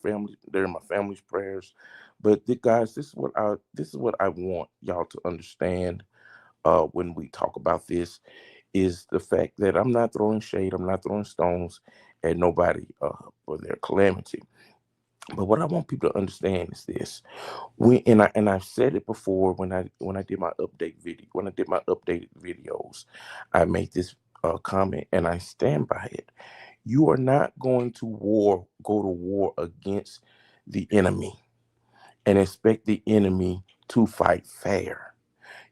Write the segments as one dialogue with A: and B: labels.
A: family. They're in my family's prayers. But guys, this is what I want y'all to understand. When we talk about this, is the fact that I'm not throwing shade. I'm not throwing stones at nobody for their calamity. But what I want people to understand is this: I've said it before when I did my update video, when I did my updated videos, I made this comment and I stand by it. You are not going to go to war against the enemy and expect the enemy to fight fair.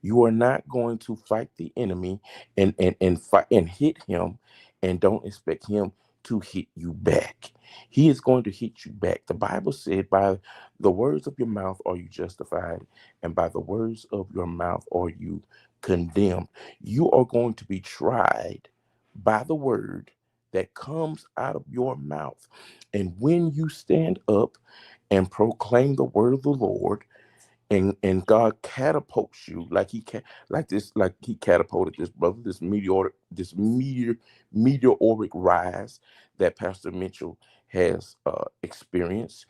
A: You are not going to fight the enemy and fight and hit him and don't expect him to hit you back. He is going to hit you back. The Bible said, by the words of your mouth are you justified, and by the words of your mouth are you condemned. You are going to be tried by the word that comes out of your mouth. And when you stand up and proclaim the word of the Lord, and God catapults you like he catapulted this brother, this meteoric rise that Pastor Mitchell has experienced.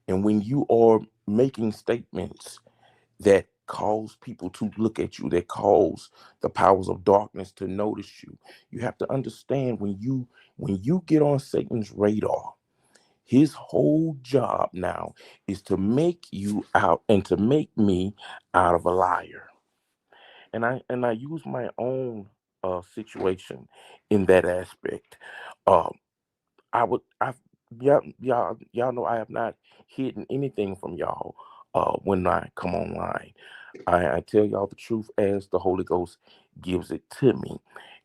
A: And when you are making statements that cause people to look at you, that cause the powers of darkness to notice you, you have to understand, when you get on Satan's radar, his whole job now is to make you out and to make me out of a liar. And I use my own situation in that aspect. Um, I y'all know I have not hidden anything from y'all when I come online. I tell y'all the truth as the Holy Ghost gives it to me.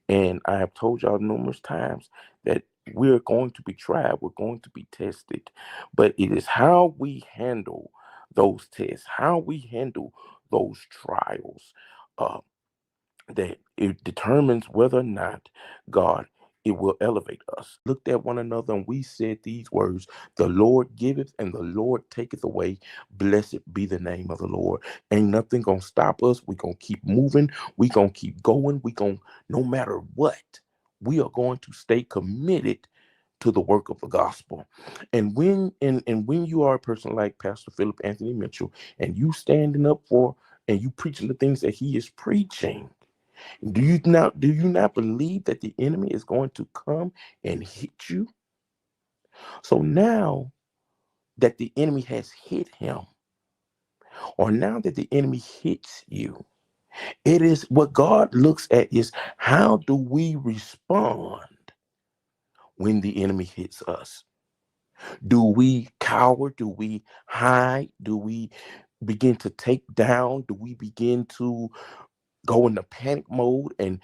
A: And I have told y'all numerous times that we're going to be tried, we're going to be tested. But it is how we handle those tests, how we handle those trials, uh, that it determines whether or not God, it will elevate us. Looked at one another and we said these words: the Lord giveth and the Lord taketh away. Blessed be the name of the Lord. Ain't nothing gonna stop us. We gonna keep moving. We gonna keep going. We gonna, no matter what, we are going to stay committed to the work of the gospel. And when you are a person like Pastor Philip Anthony Mitchell, and you standing up for and you preaching the things that he is preaching, do you not believe that the enemy is going to come and hit you? So now that the enemy has hit him, or now that the enemy hits you, it is what God looks at is, how do we respond when the enemy hits us? Do we cower? Do we hide? Do we begin to take down? Do we begin to go into panic mode and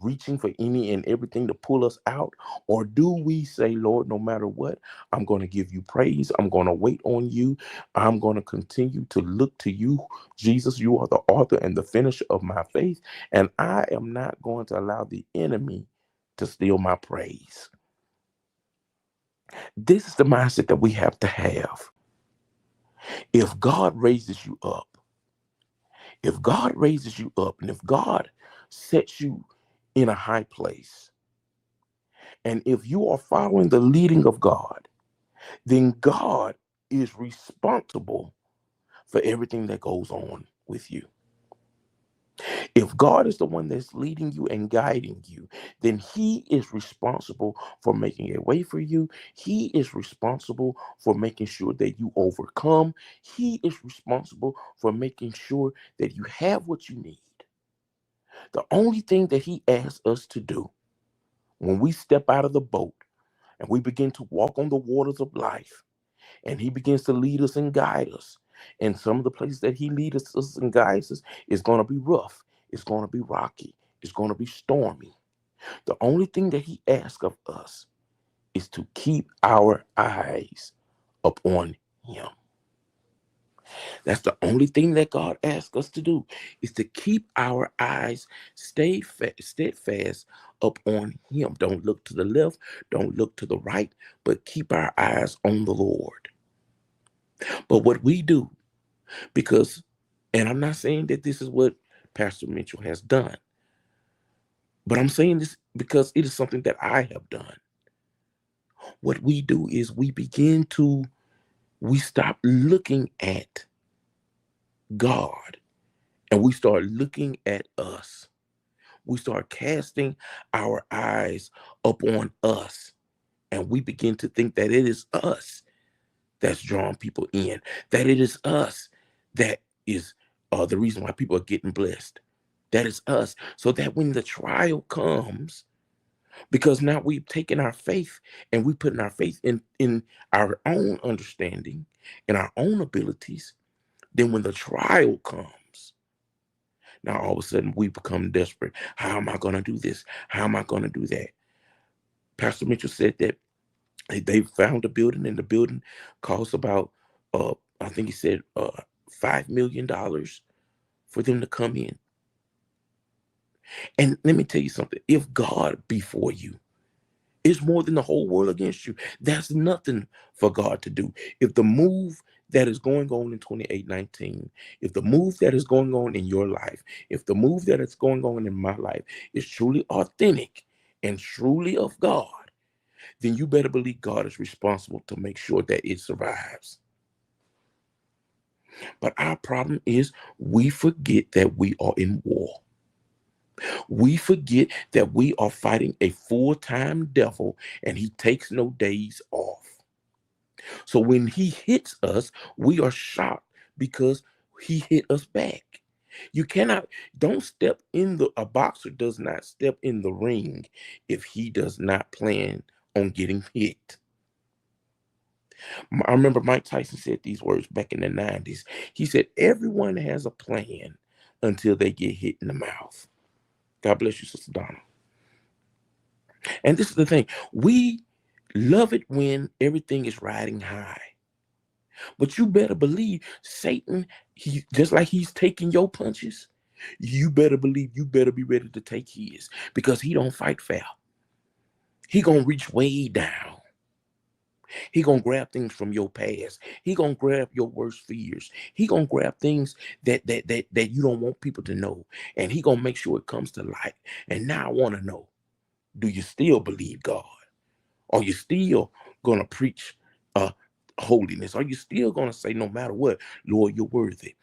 A: reaching for any and everything to pull us out? Or do we say, Lord, no matter what, I'm going to give you praise, I'm going to wait on you, I'm going to continue to look to you, Jesus? You are the author and the finisher of my faith, and I am not going to allow the enemy to steal my praise. This is the mindset that we have to have. If God raises you up, if God raises you up, and if God sets you in a high place, and if you are following the leading of God, then God is responsible for everything that goes on with you. If God is the one that's leading you and guiding you, then He is responsible for making a way for you. He is responsible for making sure that you overcome. He is responsible for making sure that you have what you need. The only thing that He asks us to do when we step out of the boat and we begin to walk on the waters of life, and He begins to lead us and guide us. And some of the places that He leads us and guides us is going to be rough. It's going to be rocky. It's going to be stormy. The only thing that He asks of us is to keep our eyes upon Him. That's the only thing that God asks us to do, is to keep our eyes steadfast up on Him. Don't look to the left, don't look to the right, but keep our eyes on the Lord. But what we do, because, and I'm not saying that this is what Pastor Mitchell has done, but I'm saying this because it is something that I have done. what we do is we stop looking at God and we start looking at us. We start casting our eyes upon us, and we begin to think that it is us that's drawing people in, that it is us that is the reason why people are getting blessed. That is us. So that when the trial comes, because now we've taken our faith and we putting our faith in our own understanding, in our own abilities, then when the trial comes, now all of a sudden we become desperate. How am I going to do this? How am I going to do that? Pastor Mitchell said that they found a building, and the building costs about, I think he said, $5 million for them to come in. And let me tell you something. If God be for you, it's more than the whole world against you. That's nothing for God to do. If the move that is going on in 2819, if the move that is going on in your life, if the move that is going on in my life is truly authentic and truly of God, then you better believe God is responsible to make sure that it survives. But our problem is we forget that we are in war. We forget that we are fighting a full-time devil and he takes no days off. So when he hits us, we are shocked because he hit us back. You cannot, don't step in a boxer does not step in the ring if he does not plan on getting hit. I remember Mike Tyson said these words back in the 90s. He said, everyone has a plan until they get hit in the mouth. God bless you, Sister Donna. And this is the thing. We love it when everything is riding high. But you better believe Satan, he just like he's taking your punches, you better believe you better be ready to take his, because he don't fight fair. He gonna reach way down. He gonna grab things from your past. He gonna grab your worst fears. He gonna grab things that you don't want people to know, and he gonna make sure it comes to light. And now I want to know: do you still believe God? Are you still gonna preach holiness? Are you still gonna say, no matter what, Lord, you're worthy?